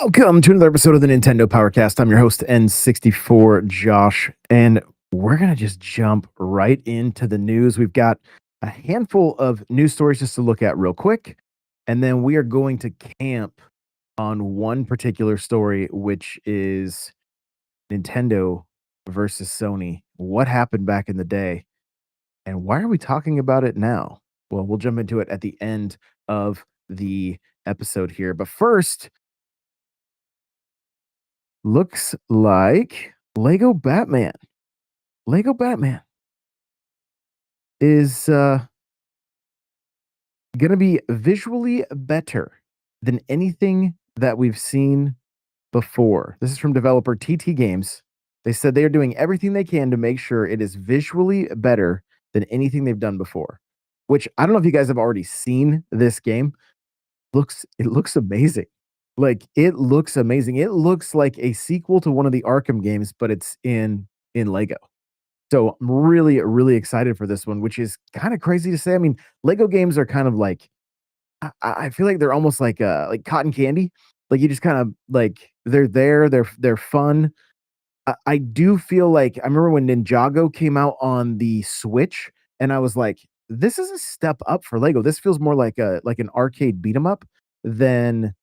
Welcome to another episode of the Nintendo Powercast. I'm your host, N64 Josh, and we're going to just jump right into the news. We've got a handful of news stories just to look at real quick, and then we are going to camp on one particular story, which is Nintendo versus Sony. What happened back in the day, and why are we talking about it now? Well, we'll jump into it at the end of the episode here. But first, looks like Lego Batman. Lego Batman is going to be visually better than anything that we've seen before. This is from developer TT Games. They said they are doing everything they can to make sure it is visually better than anything they've done before. Which I don't know if you guys have already seen this game. It looks amazing. Like it looks amazing. It looks like a sequel to one of the Arkham games, but it's in Lego. So I'm really, really excited for this one, which is kind of crazy to say. I mean, Lego games are kind of like I feel like they're almost like cotton candy. Like you just kind of like they're there, they're fun. I do feel like I remember when Ninjago came out on the Switch, and I was like, this is a step up for Lego. This feels more like an arcade beat 'em up than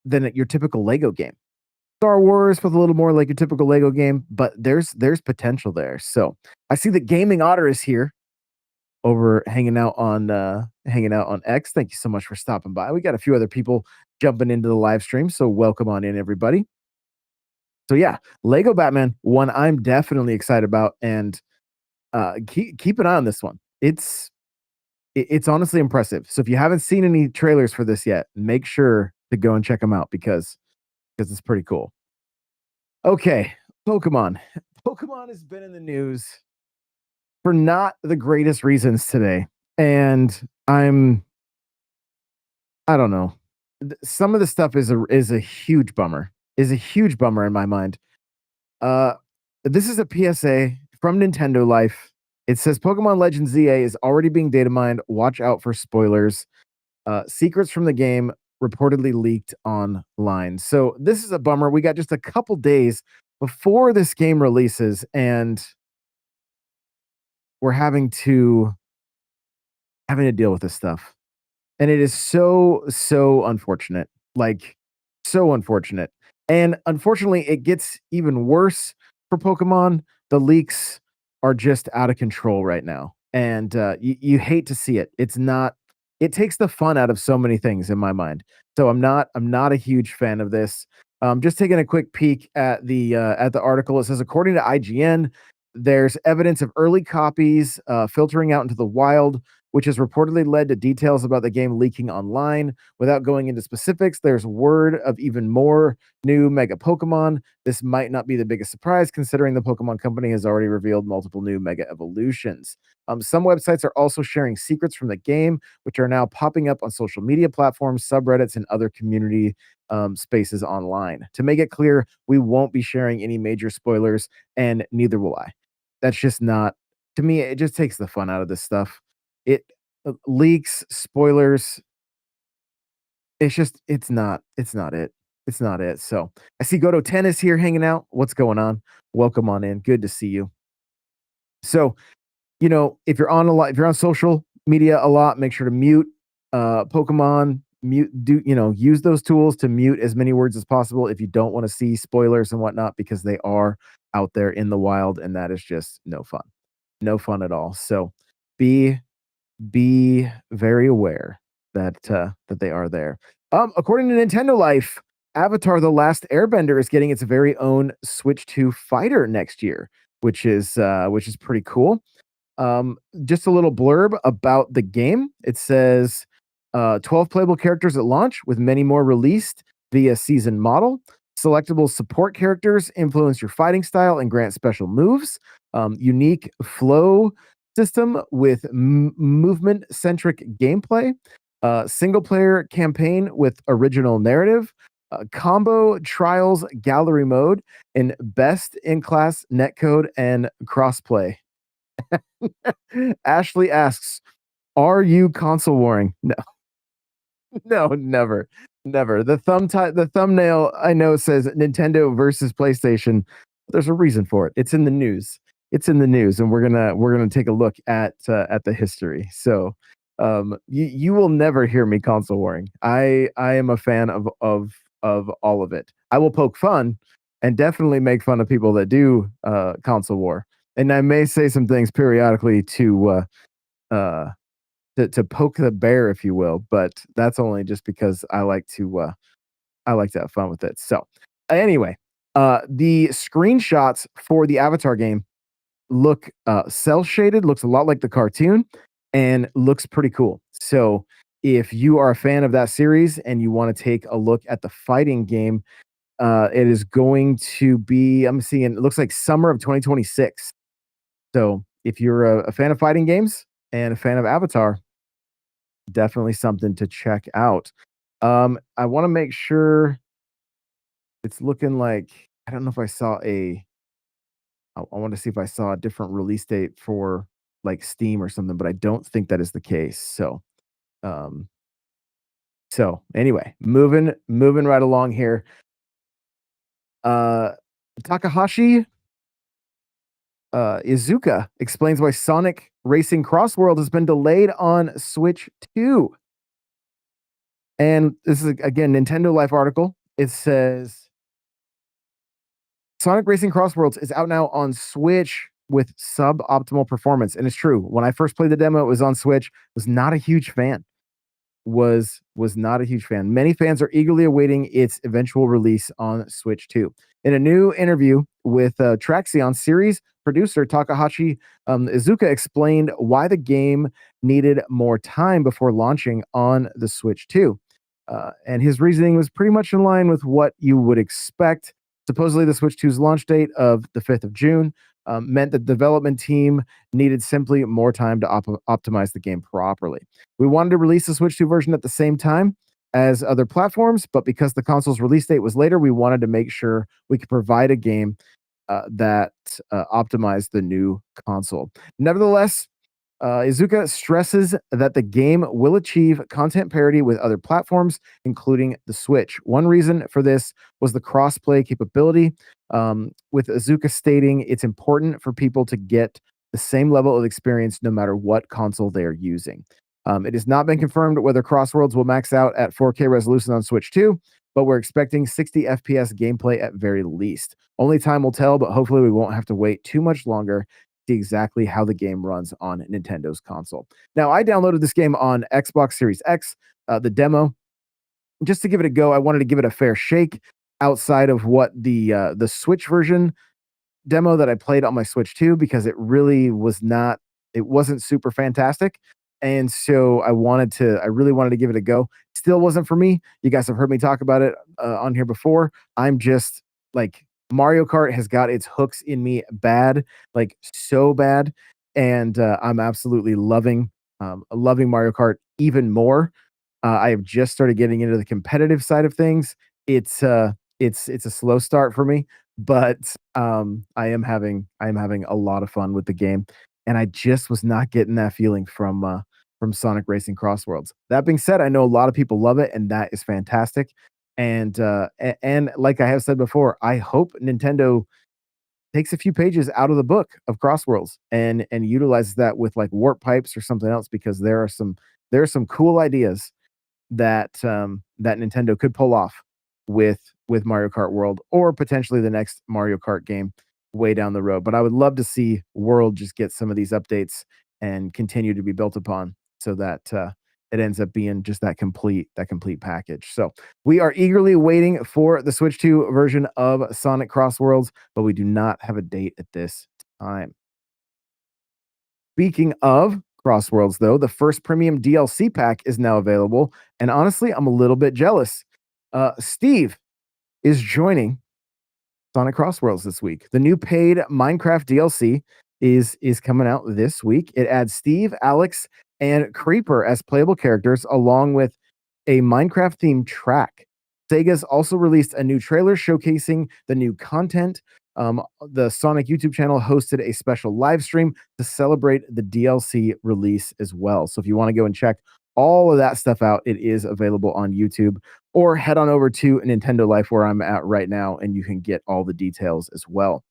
than your typical Lego game. Star Wars with a little more like your typical Lego game, but there's potential there. So I see that Gaming Otter is here over hanging out on X. Thank you so much for stopping by. We got a few other people jumping into the live stream, so welcome on in everybody. So yeah, Lego Batman, one I'm definitely excited about, and keep an eye on this one. It's honestly impressive. So if you haven't seen any trailers for this yet, make sure to go and check them out because it's pretty cool. Okay, Pokemon. Pokemon has been in the news for not the greatest reasons today, and I don't know. Some of the stuff is a huge bummer. Is a huge bummer in my mind. Uh, this is a PSA from Nintendo Life. It says Pokemon Legends ZA is already being data mined. Watch out for spoilers. Secrets from the game reportedly leaked online. So this is a bummer. We got just a couple days before this game releases, and we're having to deal with this stuff. And it is so unfortunate. Like so unfortunate. And unfortunately, it gets even worse for Pokemon. The leaks are just out of control right now. And you hate to see it. It's not it takes the fun out of so many things in my mind. So I'm not a huge fan of this. Just taking a quick peek at the article. It says according to IGN, there's evidence of early copies filtering out into the wild, which has reportedly led to details about the game leaking online. Without going into specifics, there's word of even more new Mega Pokemon. This might not be the biggest surprise, considering the Pokemon Company has already revealed multiple new Mega Evolutions. Some websites are also sharing secrets from the game, which are now popping up on social media platforms, subreddits, and other community spaces online. To make it clear, we won't be sharing any major spoilers, and neither will I. That's just not, to me, it just takes the fun out of this stuff. It leaks, spoilers, it's not it. It's not it. So I see Goto Tennis here hanging out. What's going on? Welcome on in. Good to see you. So, if you're on a lot, if you're on social media a lot, make sure to mute Pokemon, use those tools to mute as many words as possible if you don't want to see spoilers and whatnot, because they are out there in the wild, and that is just no fun. No fun at all. So be be very aware that they are there. According to Nintendo Life, Avatar: The Last Airbender is getting its very own Switch 2 fighter next year, which is pretty cool. Just a little blurb about the game. It says 12 playable characters at launch, with many more released via season model. Selectable support characters influence your fighting style and grant special moves. Unique flow system with movement centric gameplay. Single player campaign with original narrative. Combo trials gallery mode, and best in class netcode and crossplay. Ashley asks, "Are you console warring?" No, no, never. Never. The thumbnail I know says Nintendo versus PlayStation. There's a reason for it. It's in the news. It's in the news, and we're gonna take a look at the history. So, you will never hear me console warring. I am a fan of all of it. I will poke fun and definitely make fun of people that do console war, and I may say some things periodically uh to poke the bear, if you will, but that's only just because I like to have fun with it. So, anyway, the screenshots for the Avatar game look cell shaded, looks a lot like the cartoon, and looks pretty cool. So, if you are a fan of that series and you want to take a look at the fighting game, it is going to be. I'm seeing it looks like summer of 2026. So, if you're a fan of fighting games and a fan of Avatar, definitely something to check out. I want to make sure it's looking like I don't know if I saw a. I want to see if I saw a different release date for like Steam or something, but I don't think that is the case. Um, so anyway, moving right along here. Uh, Takahashi Izuka explains why Sonic Racing Cross World has been delayed on Switch 2. And this is again Nintendo Life article. It says Sonic Racing Cross Worlds is out now on Switch with suboptimal performance, and it's true. When I first played the demo, it was on Switch. Was not a huge fan. Was not a huge fan. Many fans are eagerly awaiting its eventual release on Switch 2. In a new interview with Traxion series producer Takahashi Izuka explained why the game needed more time before launching on the Switch 2. And his reasoning was pretty much in line with what you would expect. Supposedly, the Switch 2's launch date of the 5th of June meant the development team needed simply more time to optimize the game properly. We wanted to release the Switch 2 version at the same time as other platforms, but because the console's release date was later, we wanted to make sure we could provide a game that optimized the new console. Nevertheless, Izuka stresses that the game will achieve content parity with other platforms, including the Switch. One reason for this was the cross-play capability, with Izuka stating it's important for people to get the same level of experience no matter what console they are using. It has not been confirmed whether Crossworlds will max out at 4K resolution on Switch 2, but we're expecting 60 FPS gameplay at very least. Only time will tell, but hopefully we won't have to wait too much longer see exactly how the game runs on Nintendo's console. Now, I downloaded this game on Xbox Series X, the demo, just to give it a go. I wanted to give it a fair shake outside of what the Switch version demo that I played on my Switch 2 because it really was not it wasn't super fantastic. And so I really wanted to give it a go. Still wasn't for me. You guys have heard me talk about it on here before. I'm just like Mario Kart has got its hooks in me bad, like so bad, and I'm absolutely loving Mario Kart even more. I have just started getting into the competitive side of things. It's a slow start for me, but I am having a lot of fun with the game, and I just was not getting that feeling from Sonic Racing Cross Worlds. That being said, I know a lot of people love it, and that is fantastic. And like I have said before, I hope Nintendo takes a few pages out of the book of Crossworlds and utilizes that with like warp pipes or something else because there are some cool ideas that Nintendo could pull off with Mario Kart World or potentially the next Mario Kart game way down the road. But I would love to see World just get some of these updates and continue to be built upon so that it ends up being just that complete package. So we are eagerly waiting for the Switch 2 version of Sonic Cross Worlds, but we do not have a date at this time. Speaking of Crossworlds, though, the first premium DLC pack is now available, and honestly, I'm a little bit jealous. Steve is joining Sonic Crossworlds this week. The new paid Minecraft DLC is coming out this week. It adds Steve, Alex, and Creeper as playable characters, along with a Minecraft themed track. Sega's also released a new trailer showcasing the new content. The Sonic YouTube channel hosted a special live stream to celebrate the DLC release as well. So if you want to go and check all of that stuff out, it is available on YouTube. or head on over to Nintendo Life where I'm at right now, and you can get all the details as well.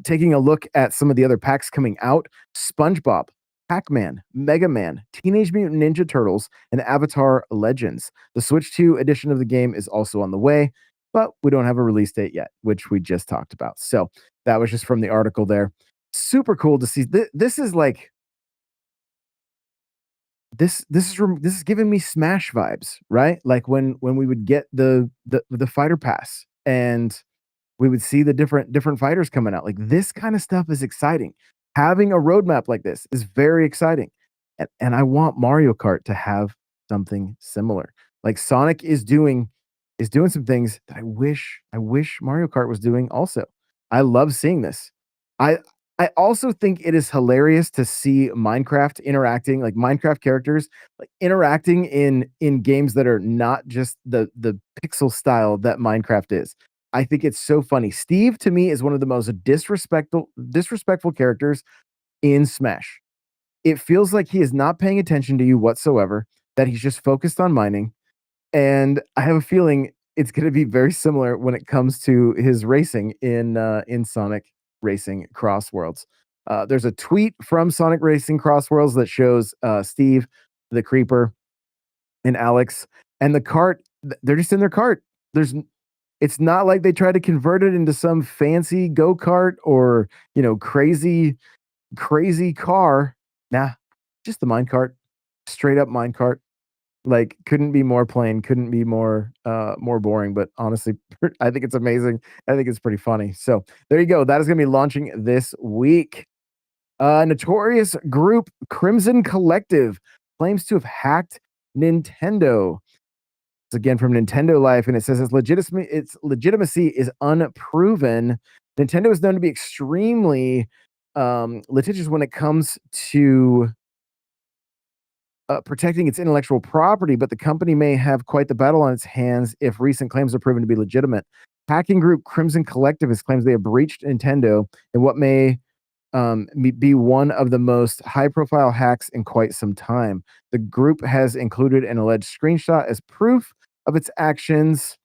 Taking a look at some of the other packs coming out: SpongeBob, Pac-Man, Mega Man, Teenage Mutant Ninja Turtles, and Avatar Legends. The Switch 2 edition of the game is also on the way, but we don't have a release date yet, which we just talked about. So that was just from the article there. Super cool to see. This is like this is giving me Smash vibes, right? Like when we would get the fighter pass and we would see the different fighters coming out. Like this kind of stuff is exciting. Having a roadmap like this is very exciting. And I want Mario Kart to have something similar. Like Sonic is doing some things that I wish Mario Kart was doing also. I love seeing this. I I also think it is hilarious to see Minecraft interacting, like Minecraft characters, like interacting in games that are not just the pixel style that Minecraft is. I think it's so funny. Steve to me is one of the most disrespectful characters in Smash. It feels like he is not paying attention to you whatsoever, that he's just focused on mining, and I have a feeling it's gonna be very similar when it comes to his racing in Sonic Racing Cross Worlds. There's a tweet from Sonic Racing Cross Worlds that shows, Steve, the Creeper, and Alex, and the cart, they're just in their cart. There's n It's not like they try to convert it into some fancy go-kart or, crazy car. Nah, just the minecart. Straight up minecart. Like, couldn't be more plain, couldn't be more boring, but honestly, I think it's amazing. I think it's pretty funny. So, there you go. That is gonna be launching this week. Notorious group Crimson Collective claims to have hacked Nintendo. It's again from Nintendo Life, and it says its legitimacy is unproven. Nintendo is known to be extremely, litigious when it comes to protecting its intellectual property, but the company may have quite the battle on its hands if recent claims are proven to be legitimate. Hacking group Crimson Collective has claims they have breached Nintendo in what may be one of the most high-profile hacks in quite some time. The group has included an alleged screenshot as proof of its actions,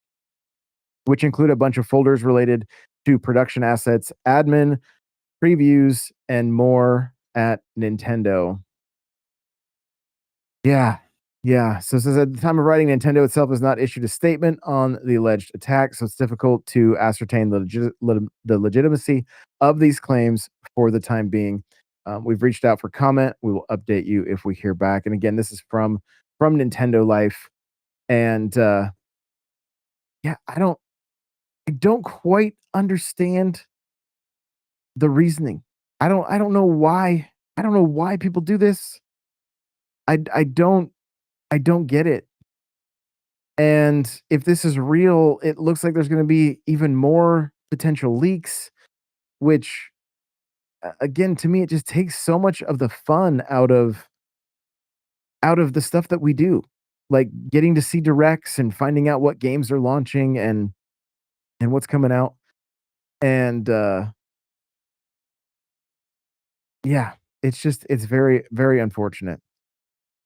which include a bunch of folders related to production assets, admin, previews, and more at Nintendo. Yeah. Yeah. So it says at the time of writing, Nintendo itself has not issued a statement on the alleged attack, so it's difficult to ascertain the legitimacy of these claims for the time being. We've reached out for comment. We will update you if we hear back. And again, this is from Nintendo Life. And yeah, I don't quite understand the reasoning. I don't know why. I don't know why people do this. I I don't get it. And if this is real, it looks like there's going to be even more potential leaks, which again to me it just takes so much of the fun out of the stuff that we do. Like getting to see directs and finding out what games are launching and what's coming out. And yeah, it's very unfortunate.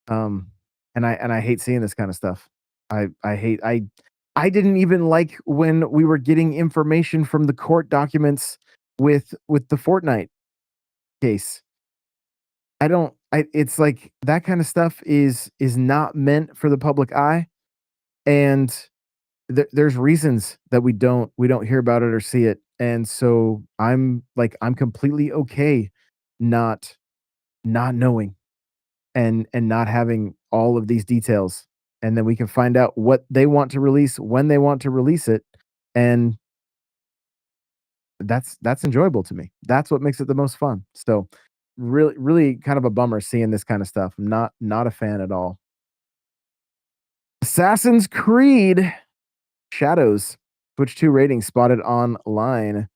Um, and I hate seeing this kind of stuff. I hate I didn't even like when we were getting information from the court documents with the Fortnite case. I don't I It's like that kind of stuff is not meant for the public eye, and there's reasons that we don't hear about it or see it. And so I'm completely okay not not knowing and not having all of these details, and then we can find out what they want to release when they want to release it, and that's enjoyable to me. That's what makes it the most fun. So, really kind of a bummer seeing this kind of stuff. I'm not a fan at all. Assassin's Creed Shadows Switch 2 rating spotted online.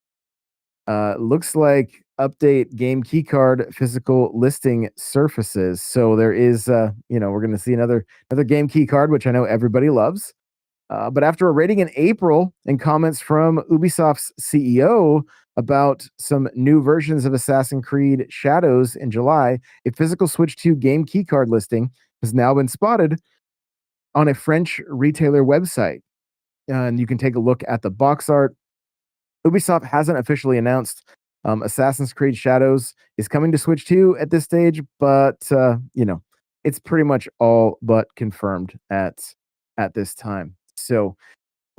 Looks like update game keycard physical listing surfaces. So there is, we're going to see another game keycard, which I know everybody loves. But after a rating in April and comments from Ubisoft's CEO about some new versions of Assassin's Creed Shadows in July, a physical Switch 2 game keycard listing has now been spotted on a French retailer website, and you can take a look at the box art. Ubisoft hasn't officially announced Assassin's Creed Shadows is coming to Switch 2 at this stage, but it's pretty much all but confirmed at this time. So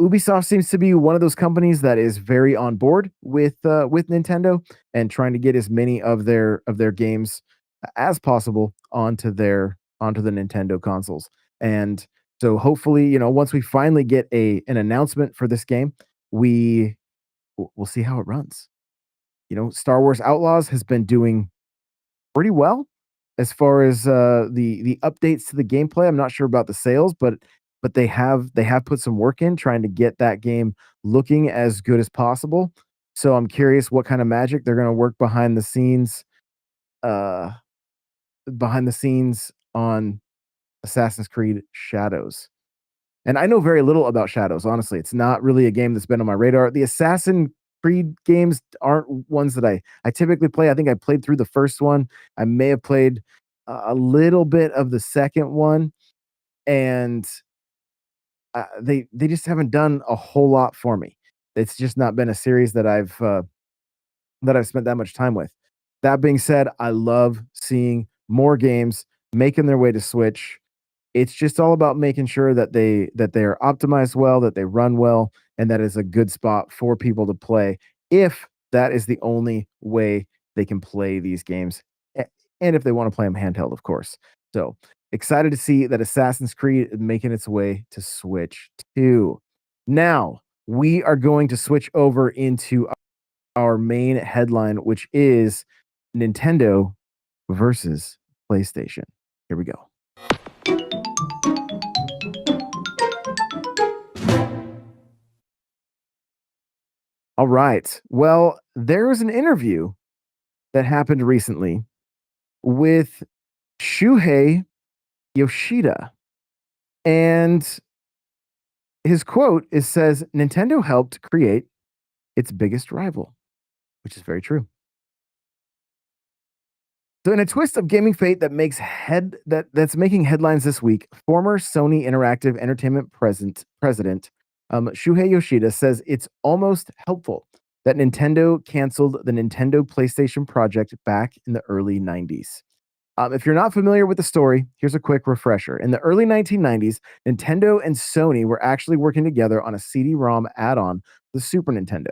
Ubisoft seems to be one of those companies that is very on board with Nintendo and trying to get as many of their games as possible onto the Nintendo consoles. And so hopefully, once we finally get a an announcement for this game, we we'll see how it runs. Star Wars Outlaws has been doing pretty well as far as the updates to the gameplay. I'm not sure about the sales, but they have put some work in trying to get that game looking as good as possible. So I'm curious what kind of magic they're going to work uh, behind the scenes on Assassin's Creed Shadows. And I know very little about Shadows, honestly. It's not really a game that's been on my radar. The Assassin Creed games aren't ones that I typically play. I think I played through the first one. I may have played a little bit of the second one, and they just haven't done a whole lot for me. It's just not been a series that I've spent that much time with. That being said, I love seeing more games making their way to Switch. It's just all about making sure that they are optimized well, that they run well, and that is a good spot for people to play if that is the only way they can play these games, a and if they wanna play them handheld, of course. So, excited to see that Assassin's Creed is making its way to Switch too. Now, we are going to switch over into our main headline, which is Nintendo versus PlayStation. Here we go. All right. Well, there was an interview that happened recently with Shuhei Yoshida. And his quote is says Nintendo helped create its biggest rival, which is very true. So in a twist of gaming fate that's making headlines this week, former Sony Interactive Entertainment president Shuhei Yoshida says it's almost helpful that Nintendo canceled the Nintendo PlayStation project back in the early 90s. If you're not familiar with the story, here's a quick refresher. In the early 1990s, Nintendo and Sony were actually working together on a CD-ROM add-on, the Super Nintendo.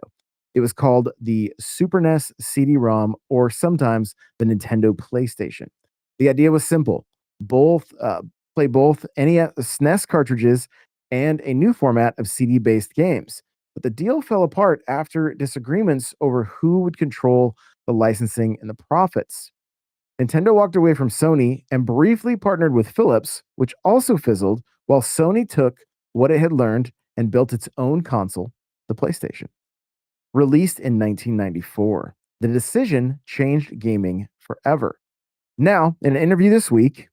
It was called the Super NES CD-ROM, or sometimes the Nintendo PlayStation. The idea was simple: both play both NES, SNES cartridges and a new format of CD-based games. But the deal fell apart after disagreements over who would control the licensing and the profits. Nintendo walked away from Sony and briefly partnered with Philips, which also fizzled, while Sony took what it had learned and built its own console, the PlayStation. Released in 1994, the decision changed gaming forever. Now, in an interview this week,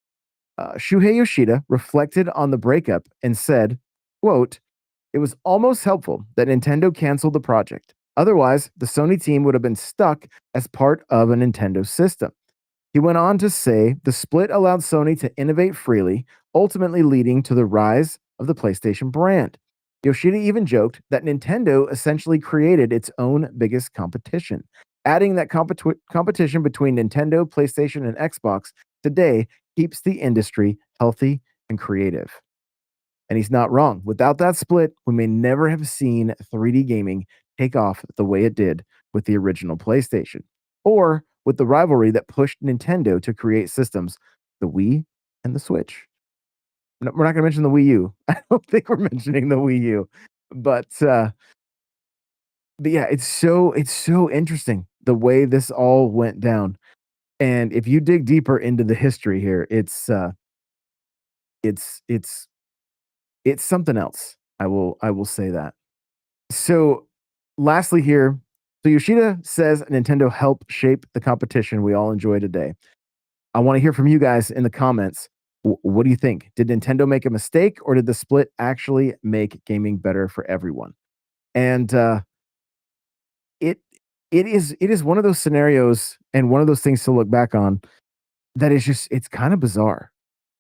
Shuhei Yoshida reflected on the breakup and said, quote, "It was almost helpful that Nintendo canceled the project. Otherwise, the Sony team would have been stuck as part of a Nintendo system." He went on to say the split allowed Sony to innovate freely, ultimately leading to the rise of the PlayStation brand. Yoshida even joked that Nintendo essentially created its own biggest competition, adding that competition between Nintendo, PlayStation, and Xbox today keeps the industry healthy and creative. And he's not wrong. Without that split, we may never have seen 3D gaming take off the way it did with the original PlayStation, or with the rivalry that pushed Nintendo to create systems, the Wii and the Switch. No, we're not going to mention the Wii U. I don't think we're mentioning the Wii U, but but yeah, it's so interesting the way this all went down. And if you dig deeper into the history here, it's it's it's something else. I will say that. So, lastly here, so Yoshida says Nintendo helped shape the competition we all enjoy today. I want to hear from you guys in the comments. What do you think? Did Nintendo make a mistake, or did the split actually make gaming better for everyone? And it it is one of those scenarios and one of those things to look back on that is just it's kind of bizarre.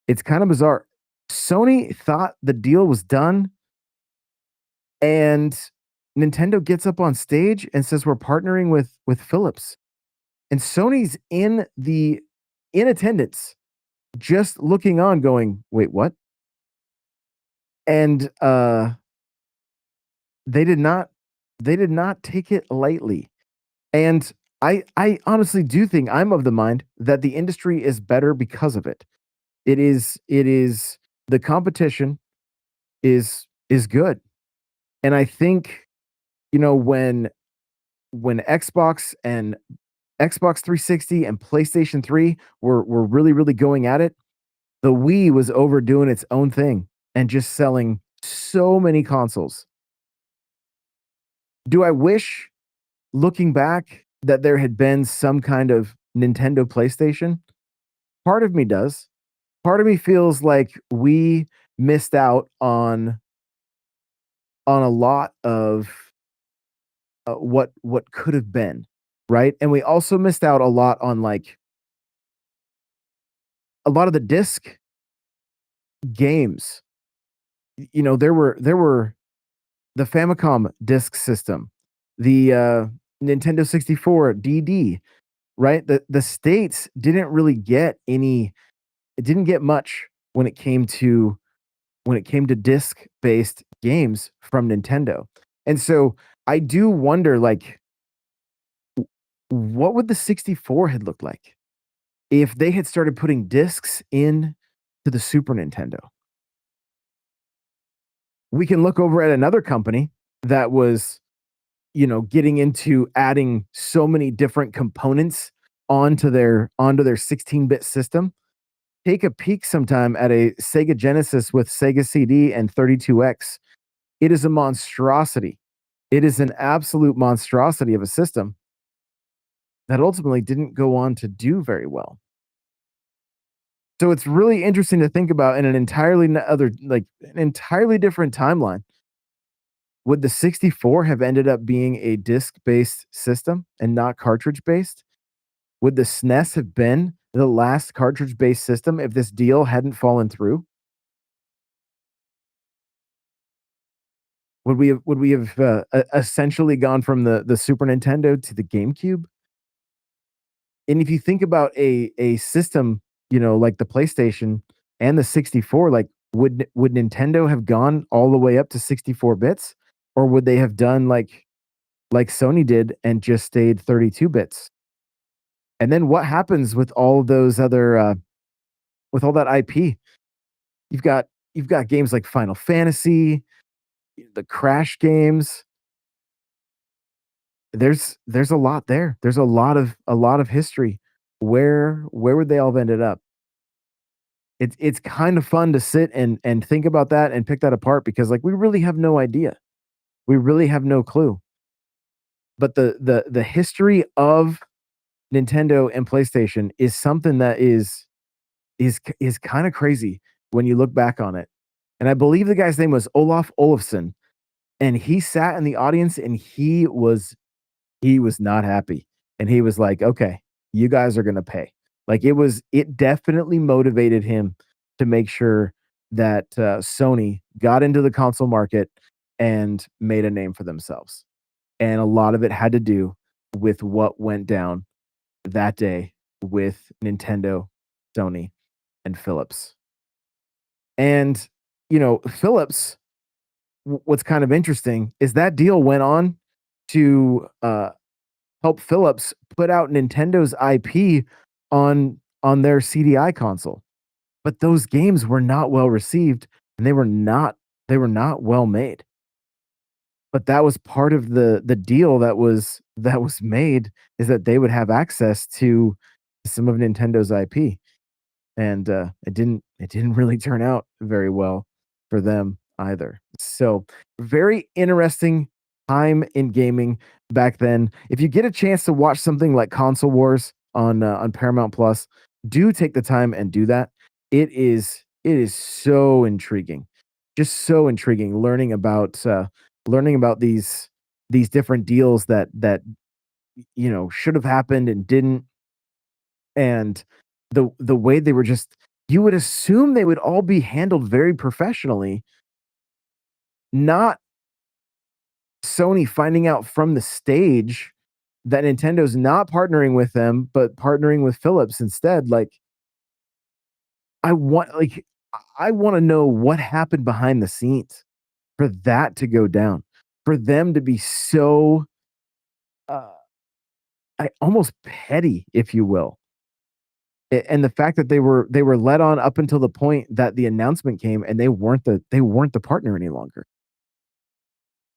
It's kind of bizarre. Sony thought the deal was done, and Nintendo gets up on stage and says we're partnering with Philips. And Sony's in attendance, just looking on going, "Wait, what?" And they did not they did not take it lightly. And I honestly do think I'm of the mind that the industry is better because of it. It is the competition is good. And I think, when Xbox 360 and PlayStation 3 were really, really going at it, the Wii was overdoing its own thing and just selling so many consoles. Do I wish, looking back, that there had been some kind of Nintendo PlayStation? Part of me does. Part of me feels like we missed out on a lot of what could have been, right? And we also missed out a lot on like a lot of the disc games. There were the Famicom disk system, the Nintendo 64 DD, right? The states didn't really get any. It didn't get much when it came to disc based games from Nintendo, and so I do wonder, like, what would the 64 had looked like if they had started putting discs in to the Super Nintendo? We can look over at another company that was, getting into adding so many different components onto their 16-bit system. Take a peek sometime at a Sega Genesis with Sega CD and 32X. It is a monstrosity. It is an absolute monstrosity of a system that ultimately didn't go on to do very well. So it's really interesting to think about in an entirely different timeline. Would the 64 have ended up being a disc-based system and not cartridge-based? Would the SNES have been the last cartridge-based system if this deal hadn't fallen through? Would we have essentially gone from the Super Nintendo to the GameCube? And if you think about a system, like the PlayStation and the 64, like, would Nintendo have gone all the way up to 64 bits, or would they have done like Sony did and just stayed 32 bits? And then what happens with all those other with all that IP? You've got you've got games like Final Fantasy, the Crash games. There's a lot there. There's a lot of history. Where would they all have ended up? It's kind of fun to sit and think about that and pick that apart because, like, we really have no idea. We really have no clue. But the history of Nintendo and PlayStation is something that is kind of crazy when you look back on it. And I believe the guy's name was Olaf Olafsson, and he sat in the audience and he was not happy. And he was like, "Okay, you guys are gonna pay." Like, it definitely motivated him to make sure that, Sony got into the console market and made a name for themselves. And a lot of it had to do with what went down that day with Nintendo, Sony, and Philips. And, Philips, what's kind of interesting is that deal went on to, help Philips put out Nintendo's IP on their CDI console. But those games were not well received, and they were not well made. But that was part of the deal that was made, is that they would have access to some of Nintendo's IP. And it didn't really turn out very well for them either. So, very interesting time in gaming back then. If you get a chance to watch something like Console Wars on Paramount Plus, do take the time and do that. It is so intriguing, just so intriguing learning about these different deals that should have happened and didn't, and the way they were just you would assume they would all be handled very professionally, not Sony finding out from the stage that Nintendo's not partnering with them, but partnering with Philips instead. Like, I want like I want to know what happened behind the scenes for that to go down, for them to be so uh, almost petty, if you will. And the fact that they were led on up until the point that the announcement came and they weren't the partner any longer.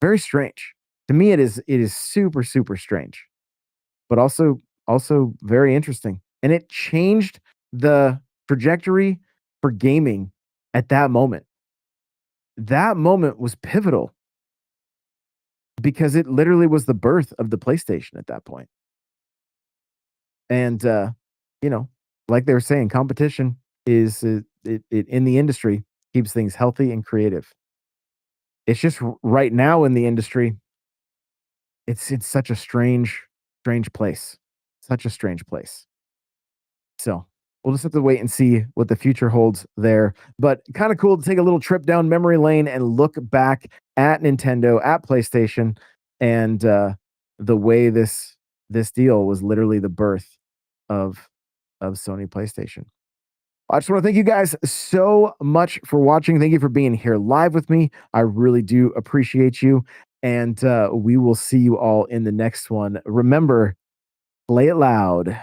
Very strange. To me, it is super, super strange, but also very interesting. And it changed the trajectory for gaming at that moment. That moment was pivotal because it literally was the birth of the PlayStation at that point. And you know, like they were saying, competition is it in the industry keeps things healthy and creative. It's just right now in the industry, it's such a strange place. Such a strange place. So, we'll just have to wait and see what the future holds there, but kinda cool to take a little trip down memory lane and look back at Nintendo, at PlayStation, and, the way this deal was literally the birth of Sony PlayStation. I just wanna thank you guys so much for watching. Thank you for being here live with me. I really do appreciate you, and, we will see you all in the next one. Remember, play it loud.